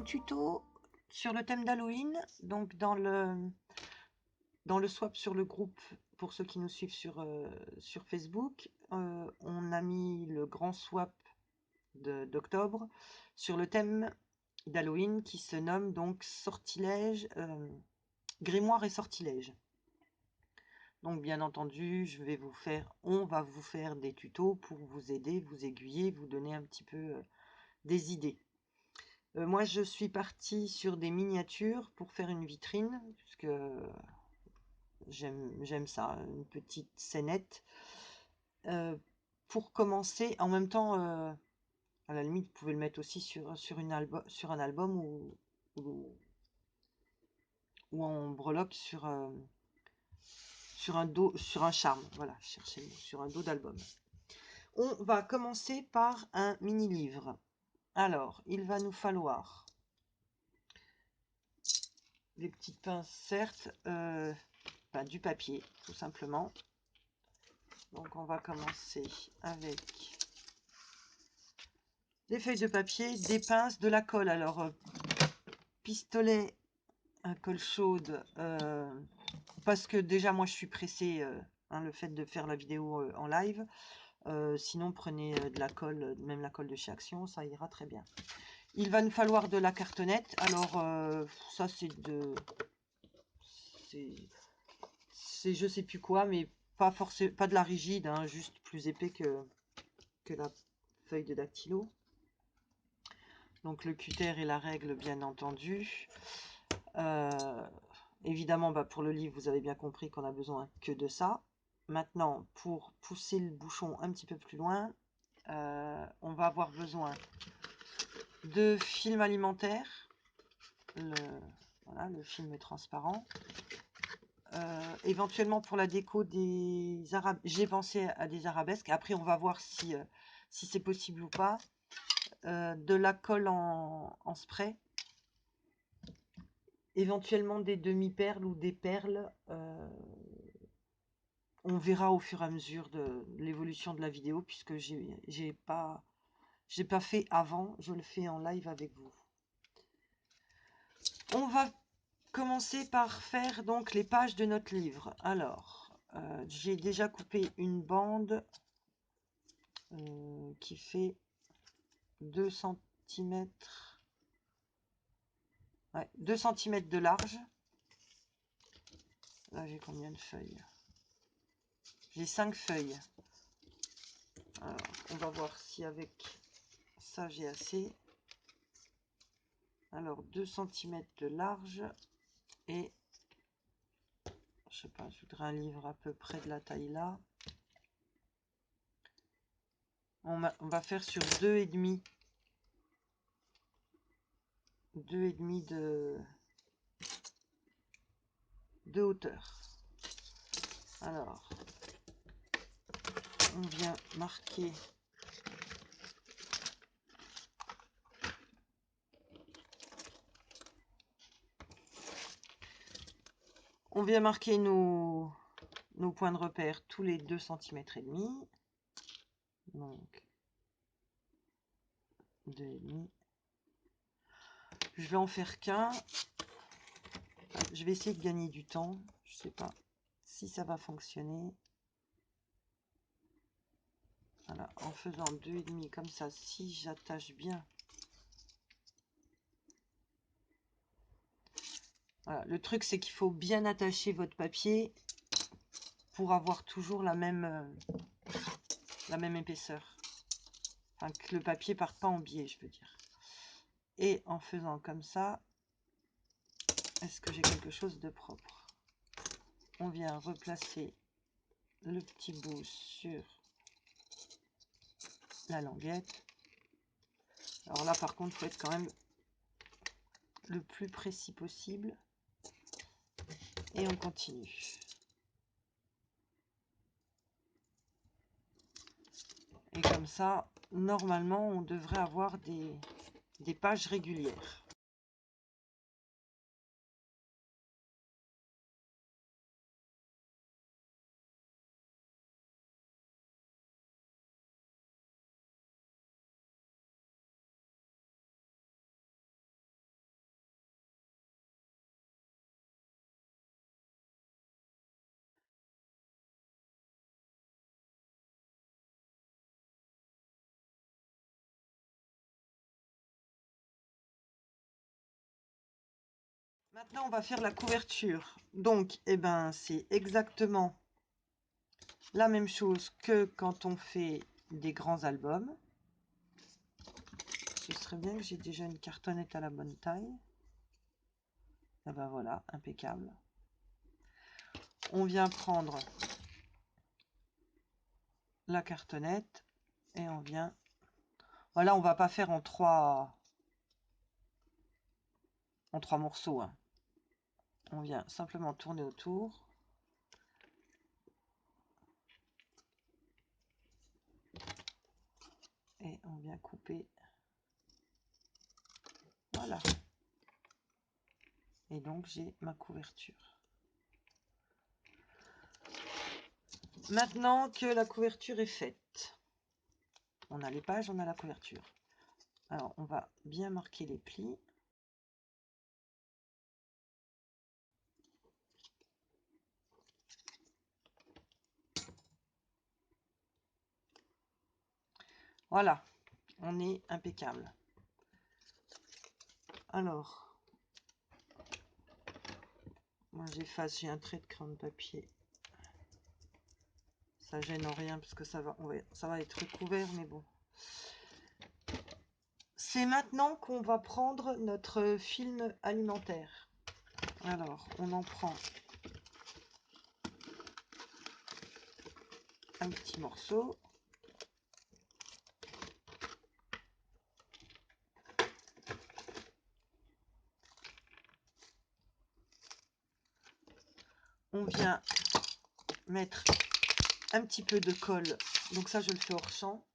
tuto sur le thème d'Halloween, donc dans le swap sur le groupe, pour ceux qui nous suivent sur Facebook, on a mis le grand swap d'octobre sur le thème d'Halloween qui se nomme donc sortilège, grimoire et sortilège. Donc bien entendu, on va vous faire des tutos pour vous aider, vous aiguiller, vous donner un petit peu des idées. Moi, je suis partie sur des miniatures pour faire une vitrine, puisque j'aime ça, une petite scénette. Pour commencer, en même temps, à la limite, vous pouvez le mettre aussi sur un album ou en breloque sur un dos, sur un charme. Voilà, je cherchais le mot, sur un dos d'album. On va commencer par un mini-livre. Alors, il va nous falloir des petites pinces, certes, du papier, tout simplement. Donc, on va commencer avec des feuilles de papier, des pinces, de la colle. Alors, pistolet à colle chaude, parce que déjà, moi, je suis pressée, le fait de faire la vidéo en live. Sinon, prenez de la colle, même la colle de chez Action, ça ira très bien. Il va nous falloir de la cartonnette. Alors, ça, c'est je sais plus quoi, mais pas de la rigide, hein, juste plus épais que la feuille de dactylo. Donc le cutter et la règle, bien entendu. Évidemment, pour le livre, vous avez bien compris qu'on a besoin que de ça. Maintenant, pour pousser le bouchon un petit peu plus loin, on va avoir besoin de film alimentaire. Le film est transparent. Éventuellement pour la déco j'ai pensé à des arabesques. Après, on va voir si c'est possible ou pas. De la colle en spray. Éventuellement des demi-perles ou des perles. On verra au fur et à mesure de l'évolution de la vidéo, puisque j'ai pas fait avant. Je le fais en live avec vous. On va commencer par faire donc les pages de notre livre. Alors, j'ai déjà coupé une bande qui fait 2 cm. Ouais, 2 cm de large. Là, j'ai combien de feuilles? J'ai 5 feuilles. Alors, on va voir si avec ça, j'ai assez. Alors, 2 cm de large et je sais pas, je voudrais un livre à peu près de la taille là. On va faire sur 2,5. 2,5 de hauteur. Alors, on vient marquer nos points de repère tous les 2 cm et demi. Donc 2,5. Je vais en faire qu'un. Je vais essayer de gagner du temps. Je sais pas si ça va fonctionner. Voilà, en faisant 2,5 comme ça, si j'attache bien. Voilà, le truc c'est qu'il faut bien attacher votre papier pour avoir toujours la même épaisseur. Enfin, que le papier parte pas en biais, je veux dire. Et en faisant comme ça, est-ce que j'ai quelque chose de propre? On vient replacer le petit bout sur la languette. Alors là, par contre, il faut être quand même le plus précis possible. Et on continue. Et comme ça, normalement, on devrait avoir des pages régulières. Maintenant, on va faire la couverture. Donc, eh ben, c'est exactement la même chose que quand on fait des grands albums. Ce serait bien que j'ai déjà une cartonnette à la bonne taille. Et ben voilà, impeccable. On vient prendre la cartonnette et on vient... Voilà, on va pas faire en trois morceaux, hein. On vient simplement tourner autour. Et on vient couper. Voilà. Et donc j'ai ma couverture. Maintenant que la couverture est faite, on a les pages, on a la couverture. Alors on va bien marquer les plis. Voilà, on est impeccable. Alors, moi j'efface, j'ai un trait de crayon de papier. Ça gêne en rien parce que ça va être couvert, mais bon. C'est maintenant qu'on va prendre notre film alimentaire. Alors, on en prend un petit morceau. On vient mettre un petit peu de colle. Donc ça, je le fais hors champ.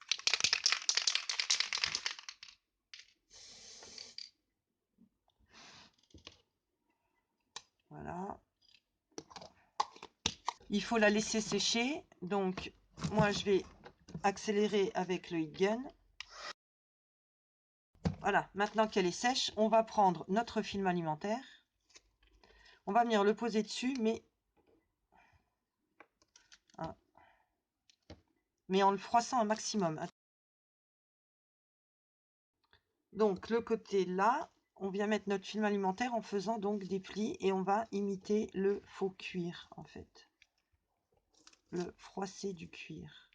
Voilà. Il faut la laisser sécher. Donc, moi, je vais accélérer avec le heat gun. Voilà. Maintenant qu'elle est sèche, on va prendre notre film alimentaire. On va venir le poser dessus, mais en le froissant un maximum. Donc, le côté là, on vient mettre notre film alimentaire en faisant donc des plis et on va imiter le faux cuir, en fait. Le froissé du cuir.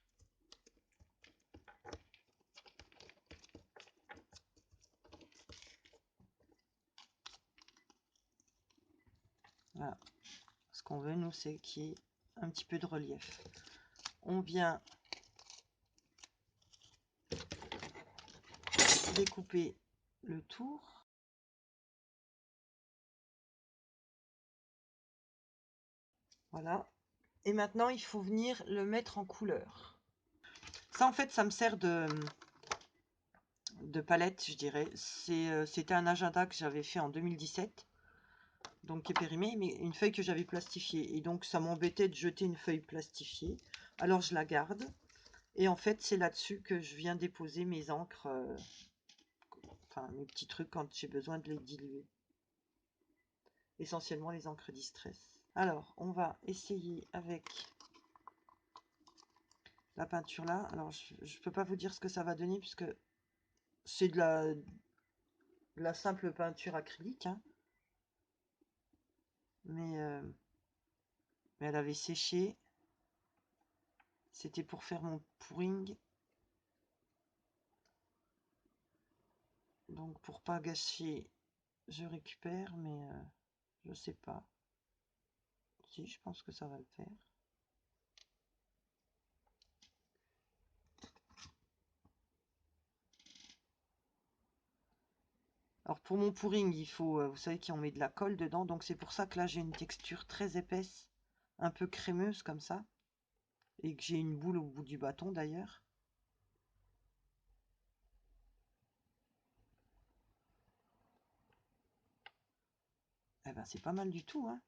Voilà. Ce qu'on veut, nous, c'est qu'il y ait un petit peu de relief. On vient découper le tour. Voilà. Et maintenant, il faut venir le mettre en couleur. Ça, en fait, ça me sert de palette, je dirais. C'était un agenda que j'avais fait en 2017. Donc qui est périmé, mais une feuille que j'avais plastifiée. Et donc ça m'embêtait de jeter une feuille plastifiée. Alors je la garde. Et en fait, c'est là-dessus que je viens déposer mes encres, enfin mes petits trucs quand j'ai besoin de les diluer. Essentiellement les encres Distress. Alors, on va essayer avec la peinture là. Alors, je ne peux pas vous dire ce que ça va donner puisque c'est de la simple peinture acrylique, hein. Mais elle avait séché. C'était pour faire mon pouring. Donc pour pas gâcher, je récupère, mais je sais pas. Si, je pense que ça va le faire. Alors pour mon pouring, il faut, vous savez qu'on met de la colle dedans, donc c'est pour ça que là j'ai une texture très épaisse, un peu crémeuse comme ça, et que j'ai une boule au bout du bâton d'ailleurs. Eh ben c'est pas mal du tout, hein.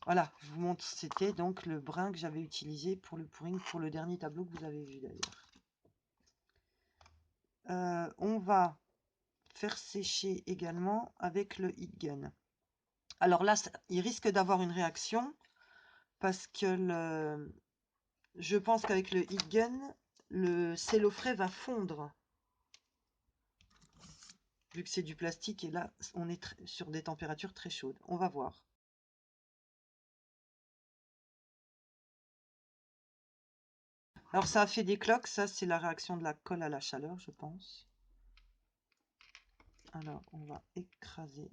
Voilà, je vous montre, c'était donc le brin que j'avais utilisé pour le pouring, pour le dernier tableau que vous avez vu d'ailleurs. On va faire sécher également avec le heat gun. Alors là, il risque d'avoir une réaction parce que je pense qu'avec le heat gun, le cello frais va fondre. vu que c'est du plastique, et là, on est sur des températures très chaudes. On va voir. Alors, ça a fait des cloques. Ça, c'est la réaction de la colle à la chaleur, je pense. Alors, on va écraser.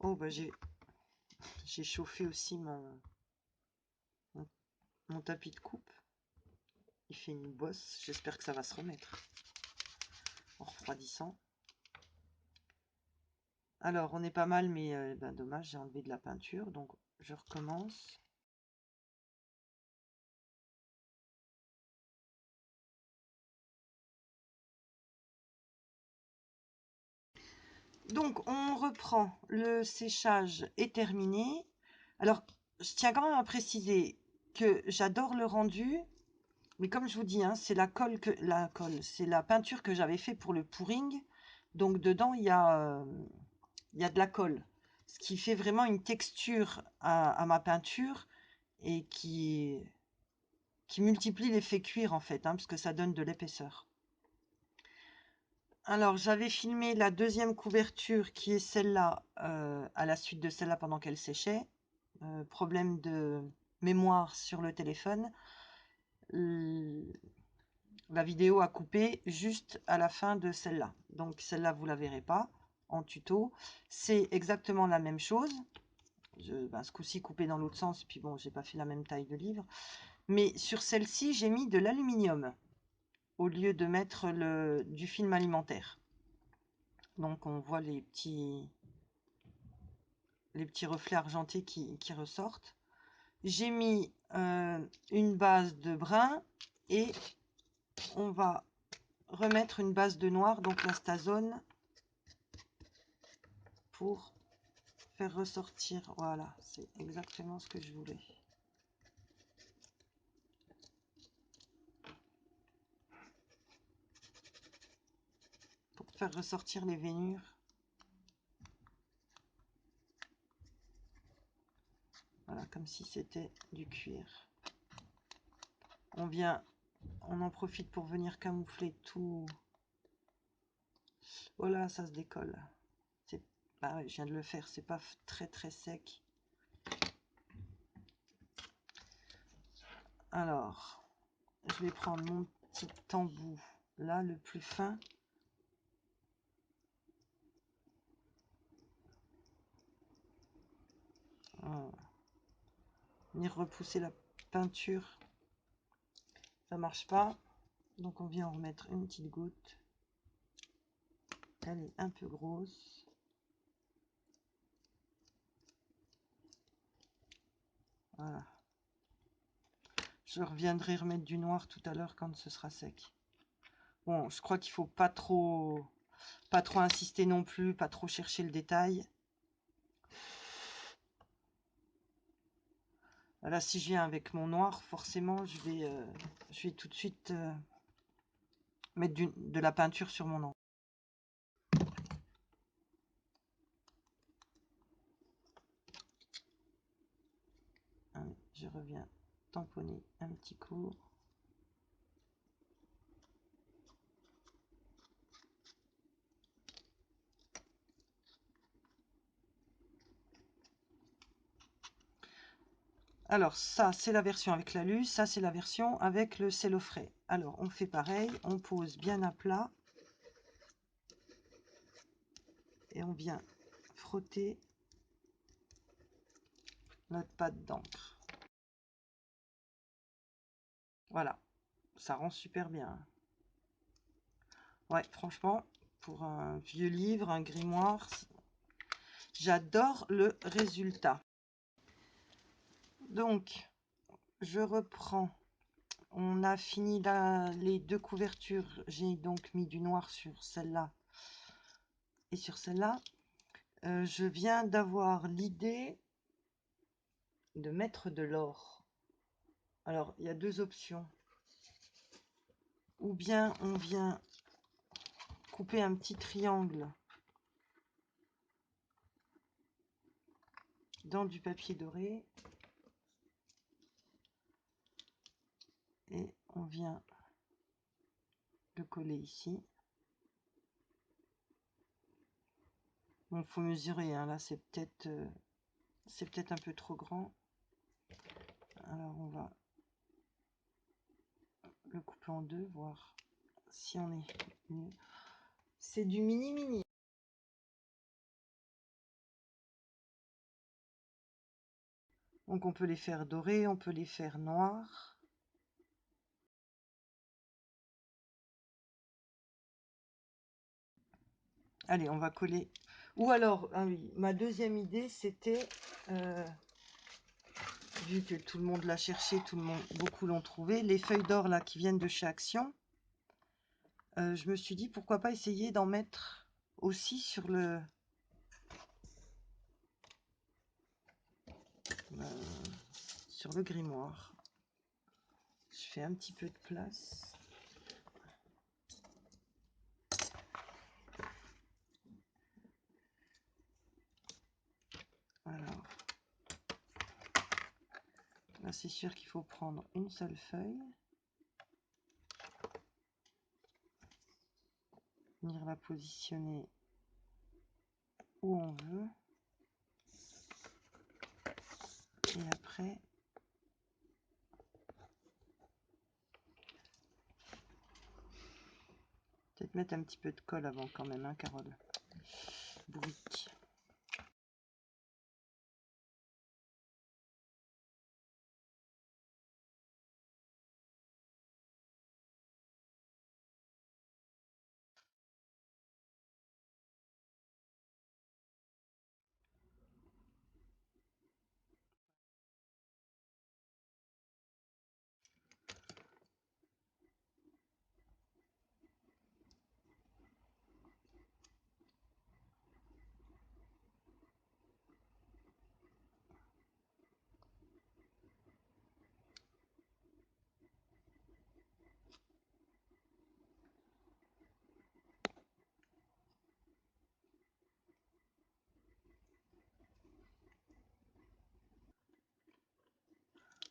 Oh, bah j'ai chauffé aussi mon tapis de coupe. Il fait une bosse. J'espère que ça va se remettre en refroidissant. Alors, on est pas mal, mais ben, dommage, j'ai enlevé de la peinture. Donc, je recommence. Donc, on reprend. Le séchage est terminé. Alors, je tiens quand même à préciser que j'adore le rendu. Mais comme je vous dis, hein, c'est c'est la peinture que j'avais fait pour le pouring. Donc, dedans, il y a de la colle. Ce qui fait vraiment une texture à ma peinture et qui multiplie l'effet cuir, en fait, hein, parce que ça donne de l'épaisseur. Alors, j'avais filmé la deuxième couverture qui est celle-là, à la suite de celle-là pendant qu'elle séchait. Problème de mémoire sur le téléphone. La vidéo a coupé juste à la fin de celle-là. Donc celle-là, vous la verrez pas en tuto. C'est exactement la même chose. Ce coup-ci coupé dans l'autre sens, puis bon, j'ai pas fait la même taille de livre. Mais sur celle-ci, j'ai mis de l'aluminium au lieu de mettre du film alimentaire. Donc on voit les petits reflets argentés qui ressortent. J'ai mis une base de brun et on va remettre une base de noir, donc la Stazone, pour faire ressortir. Voilà, c'est exactement ce que je voulais. Pour faire ressortir les veinures. Voilà, comme si c'était du cuir. On en profite pour venir camoufler tout. Voilà, ça se décolle. Bah ouais, je viens de le faire, c'est pas très très sec. Alors, je vais prendre mon petit embout, là, le plus fin. Venir repousser la peinture, ça marche pas. Donc on vient en remettre une petite goutte. Elle est un peu grosse. Voilà. Je reviendrai remettre du noir tout à l'heure quand ce sera sec. Bon, je crois qu'il faut pas trop insister non plus, pas trop chercher le détail. Là, si je viens avec mon noir, forcément, je vais tout de suite mettre de la peinture sur mon encre. Allez, je reviens tamponner un petit coup. Alors ça, c'est la version avec l'alu, ça c'est la version avec le cello frais. Alors on fait pareil, on pose bien à plat et on vient frotter notre pâte d'encre. Voilà, ça rend super bien. Ouais, franchement, pour un vieux livre, un grimoire, j'adore le résultat. Donc, je reprends. On a fini les deux couvertures. J'ai donc mis du noir sur celle-là et sur celle-là. Je viens d'avoir l'idée de mettre de l'or. Alors, il y a deux options. Ou bien on vient couper un petit triangle dans du papier doré. vient le coller ici. Bon, faut mesurer, hein. Là c'est peut-être un peu trop grand. Alors on va le couper en deux, voir si on est mieux. C'est du mini mini. Donc on peut les faire dorés, on peut les faire noirs. Allez, on va coller. Ou alors, ah oui, ma deuxième idée, c'était, vu que tout le monde l'a cherché, beaucoup l'ont trouvé, les feuilles d'or là qui viennent de chez Action. Je me suis dit, pourquoi pas essayer d'en mettre aussi sur le grimoire. Je fais un petit peu de place. Alors, là c'est sûr qu'il faut prendre une seule feuille. Venir la positionner où on veut. Et après, peut-être mettre un petit peu de colle avant quand même, hein, Carole. Bruit.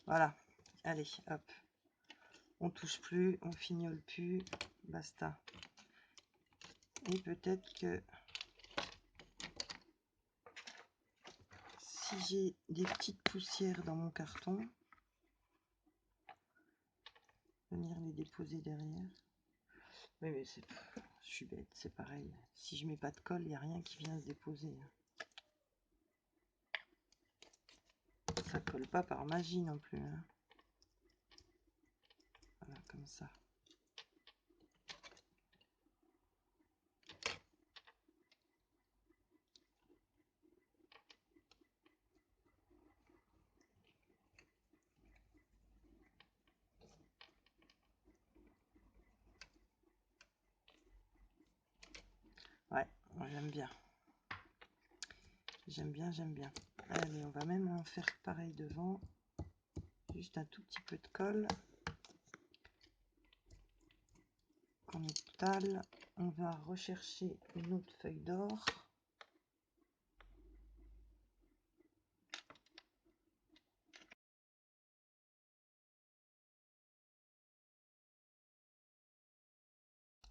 Voilà, allez, hop. On touche plus, on fignole plus, basta. Et peut-être que si j'ai des petites poussières dans mon carton, venir les déposer derrière. Oui, mais je suis bête, c'est pareil. Si je mets pas de colle, il n'y a rien qui vient se déposer. Ça colle pas par magie non plus, hein. Voilà, comme ça. Ouais, j'aime bien. J'aime bien, j'aime bien. Allez, on va même en faire pareil devant. Juste un tout petit peu de colle. On étale. On va rechercher une autre feuille d'or.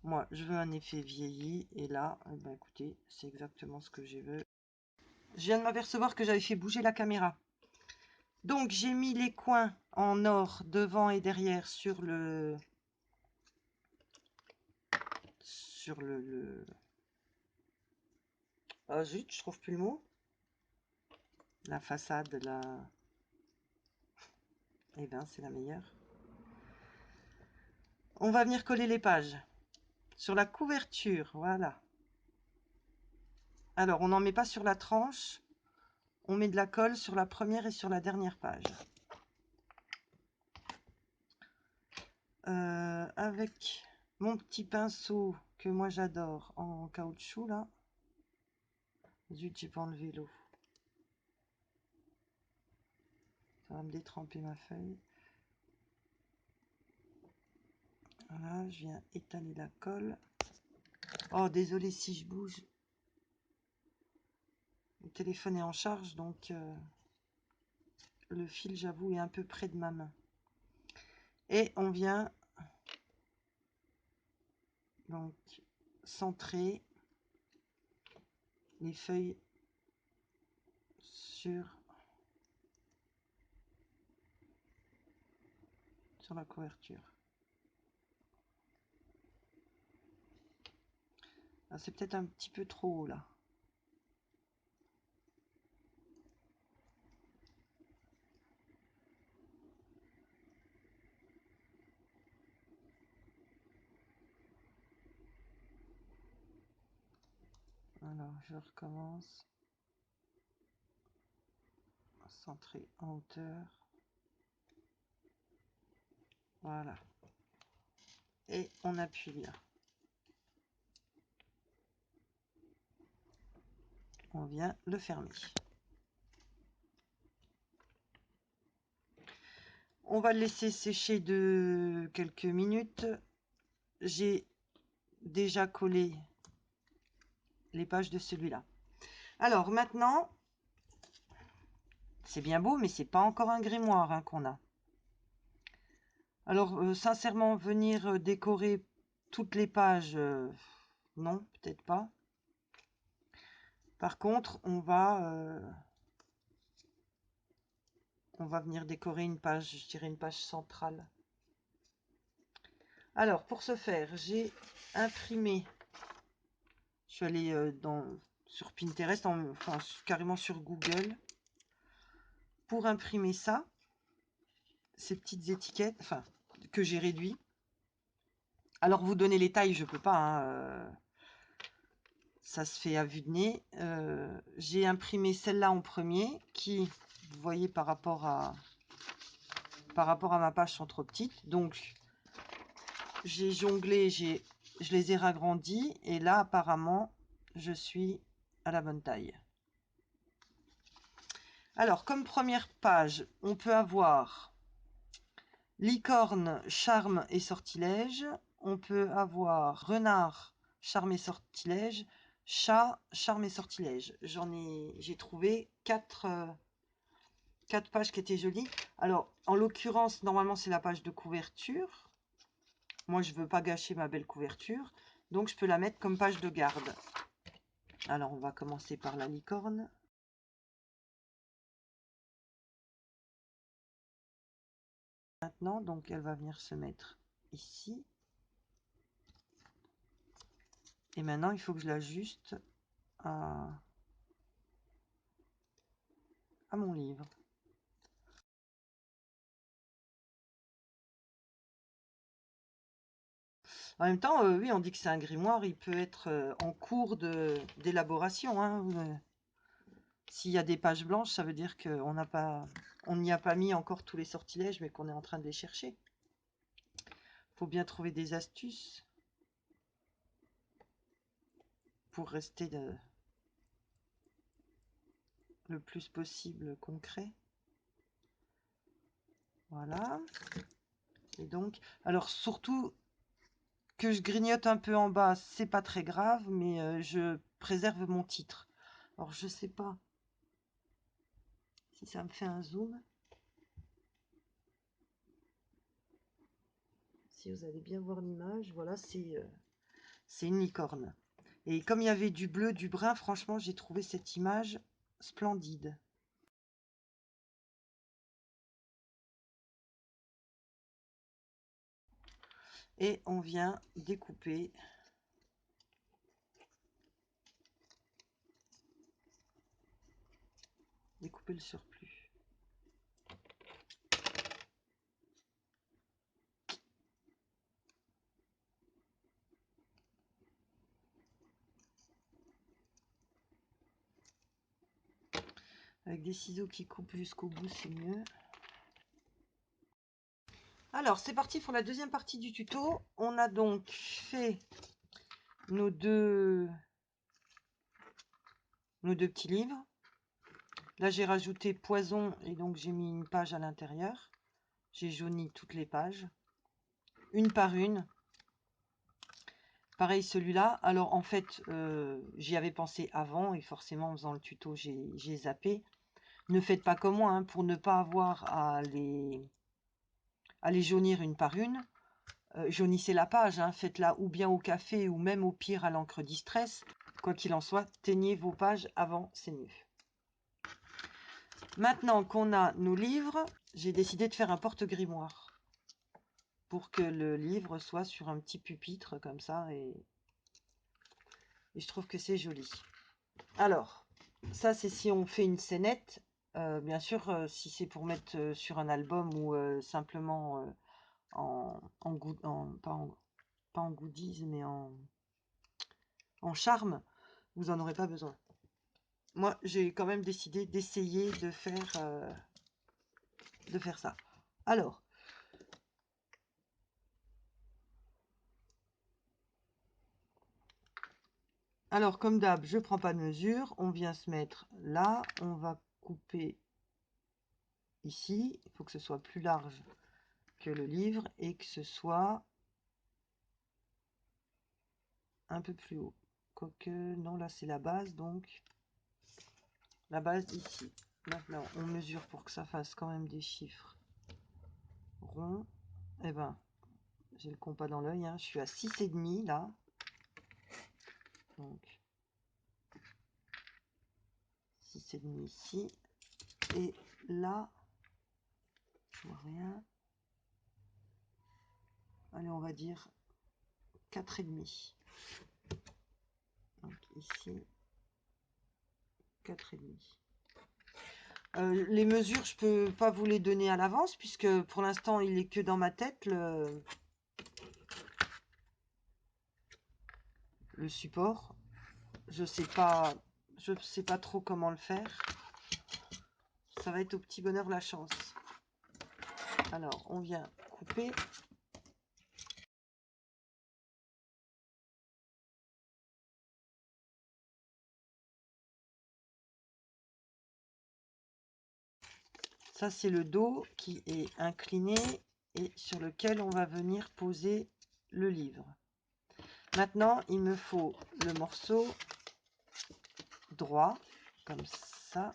Moi, je veux un effet vieilli. Et là, eh ben, écoutez, c'est exactement ce que je veux. Je viens de m'apercevoir que j'avais fait bouger la caméra. Donc, j'ai mis les coins en or devant et derrière sur le... Ah zut, je trouve plus le mot. La façade, la... Eh bien, c'est la meilleure. On va venir coller les pages. Sur la couverture, voilà. Alors, on n'en met pas sur la tranche. On met de la colle sur la première et sur la dernière page. Avec mon petit pinceau que moi j'adore en caoutchouc, là. Zut, j'ai pas enlevé l'eau. Ça va me détremper ma feuille. Voilà, je viens étaler la colle. Oh, désolé si je bouge. Le téléphone est en charge, donc le fil, j'avoue, est un peu près de ma main. Et on vient Donc, centrer les feuilles sur la couverture. Ah, c'est peut-être un petit peu trop haut là. Alors, je recommence. Centrer en hauteur. Voilà. Et on appuie bien. On vient le fermer. On va le laisser sécher de quelques minutes. J'ai déjà collé les pages de celui-là. Alors maintenant, c'est bien beau, mais c'est pas encore un grimoire hein, qu'on a. Alors sincèrement, venir décorer toutes les pages, non, peut-être pas. Par contre, on va venir décorer une page, je dirais une page centrale. Alors, pour ce faire, j'ai imprimé, je suis allée sur Pinterest, enfin carrément sur Google, pour imprimer ça, ces petites étiquettes, enfin, que j'ai réduit. Alors, vous donner les tailles, je peux pas, hein, ça se fait à vue de nez. J'ai imprimé celle-là en premier, qui, vous voyez, par rapport à ma page, sont trop petites. Donc, j'ai jonglé, je les ai ragrandis, et là, apparemment, je suis à la bonne taille. Alors, comme première page, on peut avoir licorne, charme et sortilège. On peut avoir renard, charme et sortilège. Chat, charme et sortilège. J'ai trouvé 4 pages qui étaient jolies. Alors, en l'occurrence, normalement, c'est la page de couverture. Moi, je veux pas gâcher ma belle couverture. Donc, je peux la mettre comme page de garde. Alors, on va commencer par la licorne. Maintenant, donc, elle va venir se mettre ici. Et maintenant, il faut que je l'ajuste à mon livre. En même temps, oui, on dit que c'est un grimoire, il peut être en cours d'élaboration. Hein. S'il y a des pages blanches, ça veut dire qu'on n'y a pas mis encore tous les sortilèges, mais qu'on est en train de les chercher. Faut bien trouver des astuces pour rester le plus possible concret. Voilà. Et donc, alors surtout que je grignote un peu en bas, c'est pas très grave, mais je préserve mon titre. Alors, je sais pas si ça me fait un zoom. Si vous allez bien voir l'image, voilà, c'est une licorne. Et comme il y avait du bleu, du brun, franchement, j'ai trouvé cette image splendide. Et on vient découper le surplus. Avec des ciseaux qui coupent jusqu'au bout, c'est mieux. Alors, c'est parti pour la deuxième partie du tuto. On a donc fait nos deux petits livres. Là, j'ai rajouté poison et donc j'ai mis une page à l'intérieur. J'ai jauni toutes les pages, une par une. Pareil celui-là. Alors en fait, j'y avais pensé avant et forcément en faisant le tuto, j'ai zappé. Ne faites pas comme moi, hein, pour ne pas avoir à les jaunir une par une. jaunissez la page, hein, faites-la ou bien au café ou même au pire à l'encre distress. Quoi qu'il en soit, teignez vos pages avant, c'est mieux. Maintenant qu'on a nos livres, j'ai décidé de faire un porte-grimoire pour que le livre soit sur un petit pupitre comme ça et je trouve que c'est joli. Alors, ça c'est si on fait une scénette. Bien sûr, si c'est pour mettre sur un album ou simplement pas en goodies, mais en charme, vous en aurez pas besoin. Moi, j'ai quand même décidé d'essayer de faire ça. Alors, comme d'hab, je prends pas de mesure. On vient se mettre là. On va couper ici. Il faut que ce soit plus large que le livre et que ce soit un peu plus haut. Quoique, non, là c'est la base, donc la base ici. Maintenant, on mesure pour que ça fasse quand même des chiffres ronds. Eh ben, j'ai le compas dans l'œil, hein. Je suis à 6,5 là. Donc, 6,5 ici. Et là, je vois rien. Allez, on va dire 4,5. Donc ici, 4,5. Les mesures, je peux pas vous les donner à l'avance puisque pour l'instant, il est que dans ma tête le support. Je sais pas trop comment le faire. Ça va être au petit bonheur la chance. Alors, on vient couper. Ça, c'est le dos qui est incliné et sur lequel on va venir poser le livre. Maintenant, il me faut le morceau droit, comme ça.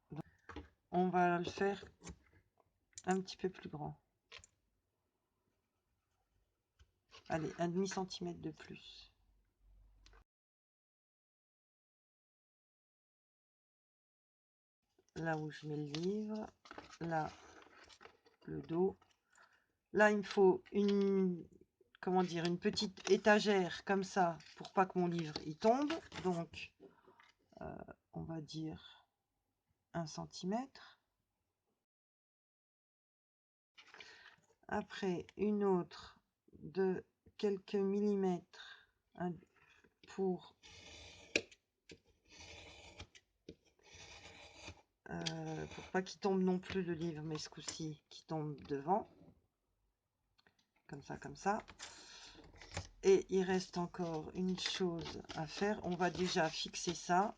Donc, on va le faire un petit peu plus grand. Allez, 1,5 cm de plus. Là où je mets le livre, là, le dos. Là, il me faut une petite étagère comme ça pour pas que mon livre il tombe. Donc, on va dire 1 cm. Après, une autre de quelques millimètres pour pas qu'il tombe non plus le livre, mais ce coup-ci, qui tombe devant. Comme ça, comme ça. Et il reste encore une chose à faire. On va déjà fixer ça.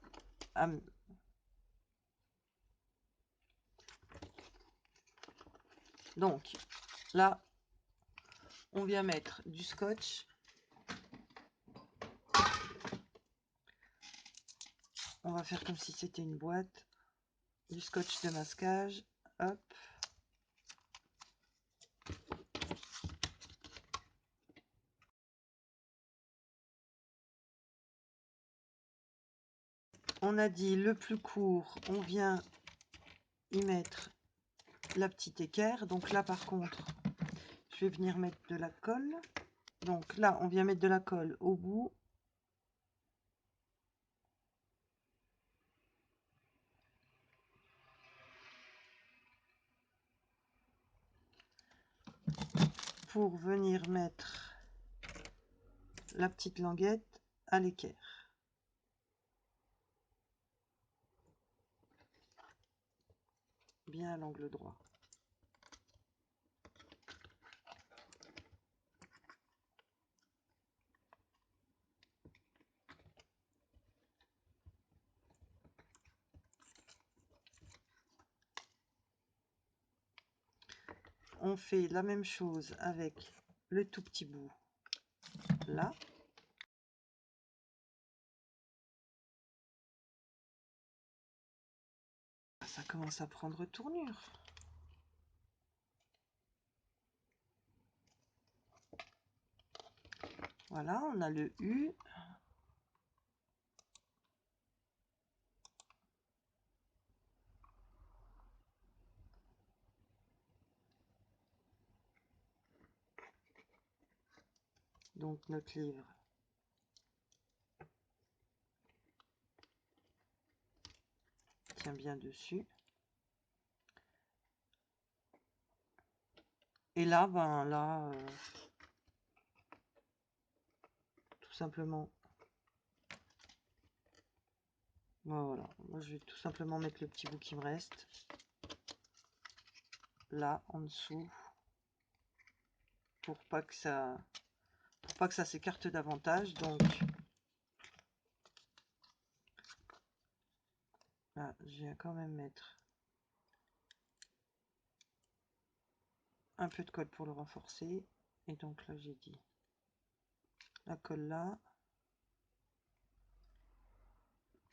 Donc, là, on vient mettre du scotch. On va faire comme si c'était une boîte. Du scotch de masquage. Hop. On a dit le plus court, on vient y mettre la petite équerre. Donc là, par contre, je vais venir mettre de la colle. Donc là, on vient mettre de la colle au bout. Pour venir mettre la petite languette à l'équerre. Bien à l'angle droit. On fait la même chose avec le tout petit bout là. Ça commence à prendre tournure. Voilà, on a le U. Donc notre livre tient bien dessus. Et là, ben là, tout simplement, voilà. Moi, je vais tout simplement mettre le petit bout qui me reste là en dessous pour pas que ça s'écarte davantage. Donc là, je viens quand même mettre un peu de colle pour le renforcer. Et donc là, j'ai dit la colle là,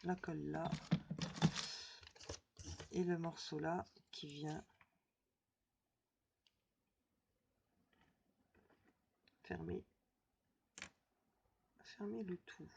la colle là, et le morceau là qui vient fermer le tout.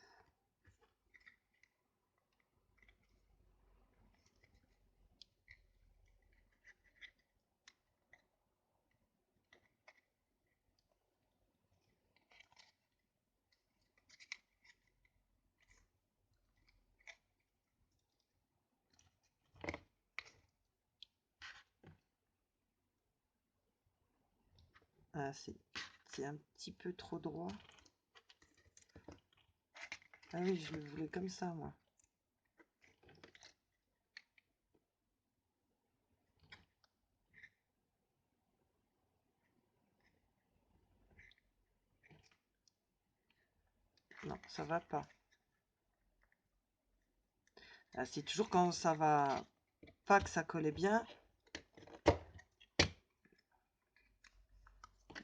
Ah, c'est un petit peu trop droit. Ah oui, je le voulais comme ça, moi. Non, ça va pas. Ah, c'est toujours quand ça va pas que ça collait bien.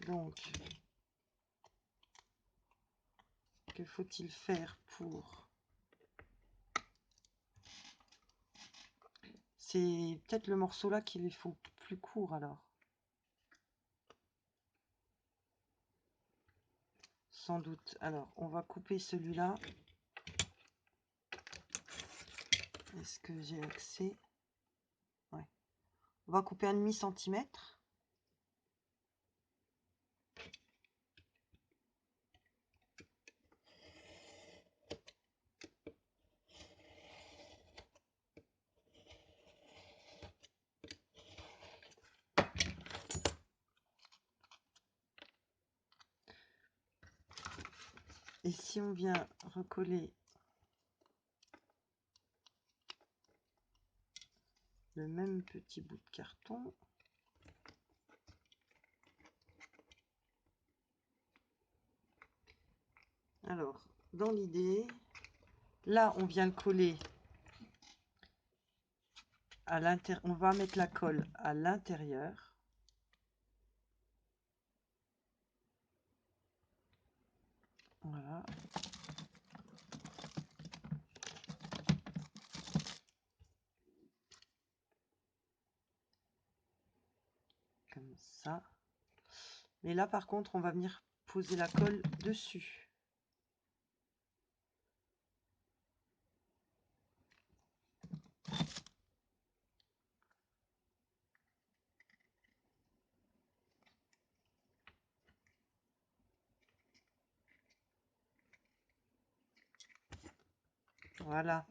Donc, que faut-il faire pour... C'est peut-être le morceau là qu'il faut plus court alors. Sans doute. Alors, on va couper celui-là. Est-ce que j'ai accès? Ouais. On va couper 1,5 cm. Et si on vient recoller le même petit bout de carton, alors dans l'idée, là on vient le coller à l'intérieur, on va mettre la colle à l'intérieur. Voilà. Comme ça. Mais là par contre on va venir poser la colle dessus. Voilà.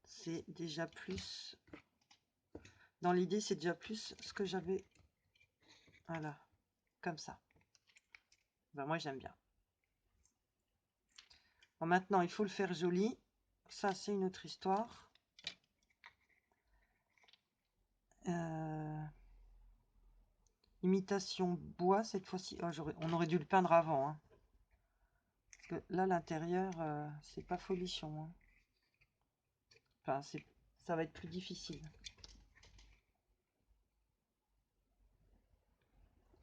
C'est déjà plus... Dans l'idée, c'est déjà plus ce que j'avais. Voilà. Comme ça. Ben, moi, j'aime bien. Bon, maintenant, il faut le faire joli. Ça, c'est une autre histoire. Imitation bois, cette fois-ci. Oh, on aurait dû le peindre avant. Hein. Parce que là, l'intérieur, c'est pas folichon. Hein. Enfin, ça va être plus difficile.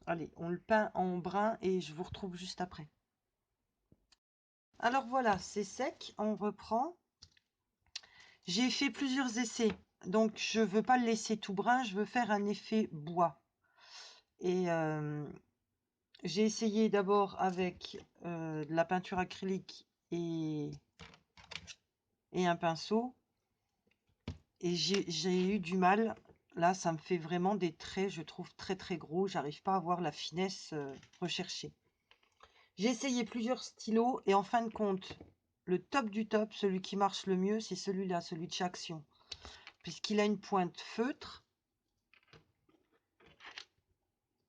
Allez, on le peint en brun et je vous retrouve juste après. Alors voilà, c'est sec, on reprend. J'ai fait plusieurs essais, donc je veux pas le laisser tout brun, je veux faire un effet bois. Et J'ai essayé d'abord avec de la peinture acrylique et un pinceau. Et j'ai eu du mal. Là, ça me fait vraiment des traits, je trouve très très gros. J'arrive pas à avoir la finesse recherchée. J'ai essayé plusieurs stylos et en fin de compte, le top du top, celui qui marche le mieux, c'est celui-là, celui de chez Action. Puisqu'il a une pointe feutre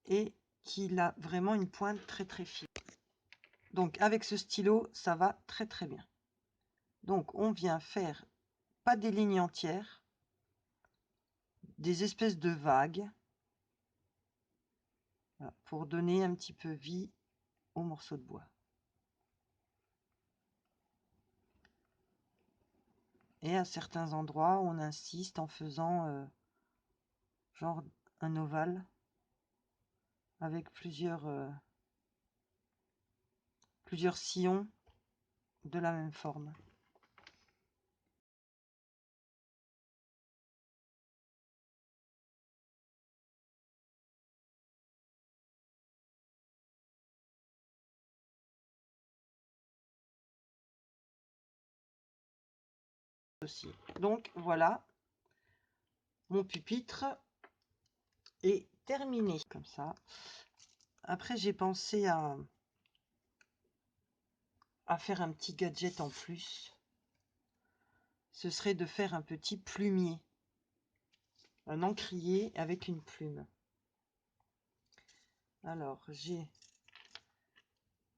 et qu'il a vraiment une pointe très très fine. Donc avec ce stylo, ça va très très bien. Donc on vient faire pas des lignes entières, des espèces de vagues, voilà, pour donner un petit peu vie au morceau de bois. Et à certains endroits, on insiste en faisant genre un ovale avec plusieurs sillons de la même forme. Aussi. Donc voilà, mon pupitre est terminé comme ça. Après, j'ai pensé à faire un petit gadget en plus. Ce serait de faire un petit plumier, un encrier avec une plume. Alors,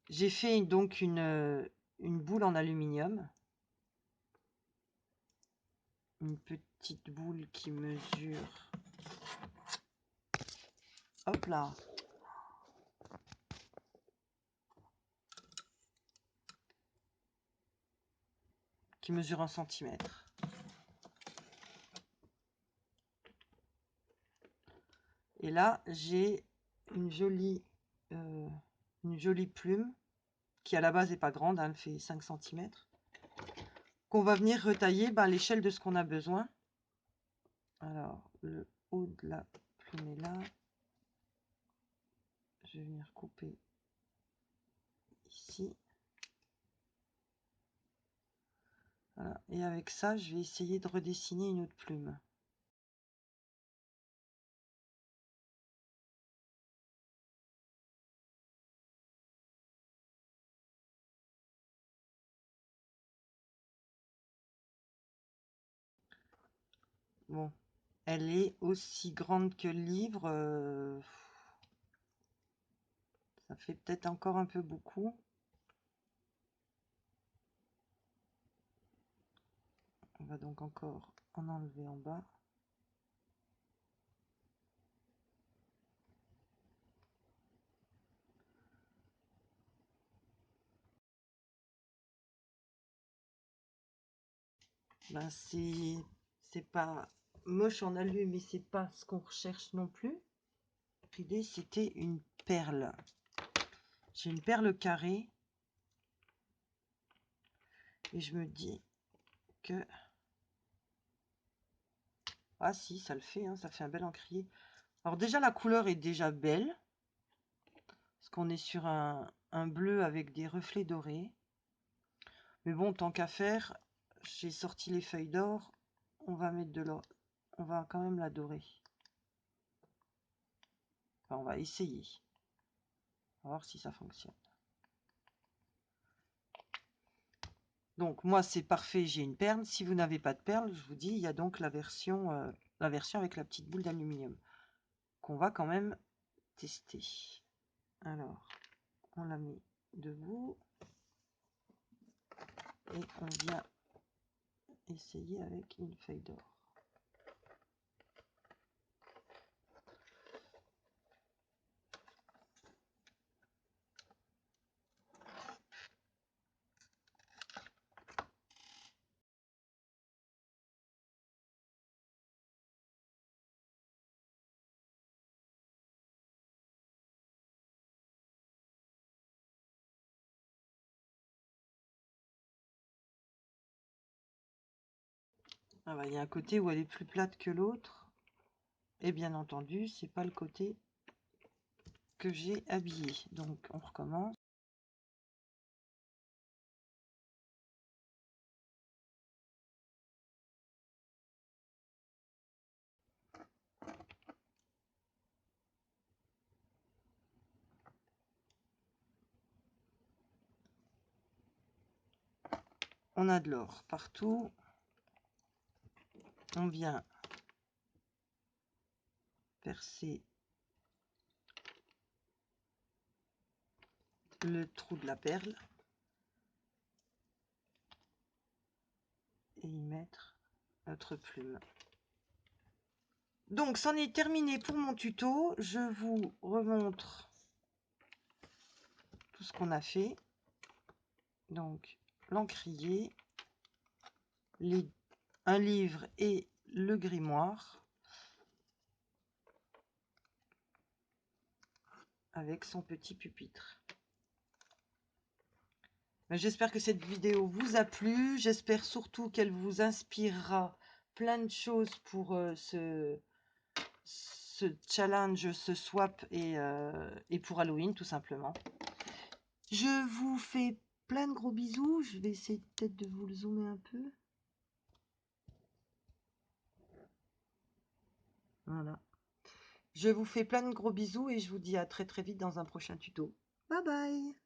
j'ai fait donc une boule en aluminium. Une petite boule qui mesure... Hop là! Qui mesure 1 centimètre. Et là, j'ai une jolie plume qui à la base n'est pas grande, hein, elle fait 5 centimètres. Qu'on va venir retailler à l'échelle de ce qu'on a besoin. Alors, le haut de la plume est là. Je vais venir couper ici. Voilà. Et avec ça, je vais essayer de redessiner une autre plume. Bon, elle est aussi grande que le livre. Ça fait peut-être encore un peu beaucoup. On va donc encore en enlever en bas. Ben c'est pas moche en alu, mais c'est pas ce qu'on recherche non plus. L'idée, c'était une perle. J'ai une perle carrée. Et je me dis que... Ah si, ça le fait, hein, ça fait un bel encrier. Alors déjà, la couleur est déjà belle. Parce qu'on est sur un bleu avec des reflets dorés. Mais bon, tant qu'à faire, j'ai sorti les feuilles d'or. On va mettre de l'or. On va quand même la dorer. Enfin, on va essayer. On va voir si ça fonctionne. Donc moi c'est parfait, j'ai une perle. Si vous n'avez pas de perle, je vous dis, il y a donc la version avec la petite boule d'aluminium qu'on va quand même tester. Alors, on la met debout et on vient essayer avec une feuille d'or. Ah bah, il y a un côté où elle est plus plate que l'autre. Et bien entendu, c'est pas le côté que j'ai habillé. Donc on recommence. On a de l'or partout. On vient percer le trou de la perle et y mettre notre plume. Donc c'en est terminé pour mon tuto. Je vous remontre tout ce qu'on a fait. Donc l'encrier, un livre et le grimoire avec son petit pupitre. J'espère que cette vidéo vous a plu. J'espère surtout qu'elle vous inspirera plein de choses pour ce challenge, ce swap et pour Halloween tout simplement. Je vous fais plein de gros bisous. Je vais essayer peut-être de vous le zoomer un peu. Voilà. Je vous fais plein de gros bisous et je vous dis à très très vite dans un prochain tuto. Bye bye!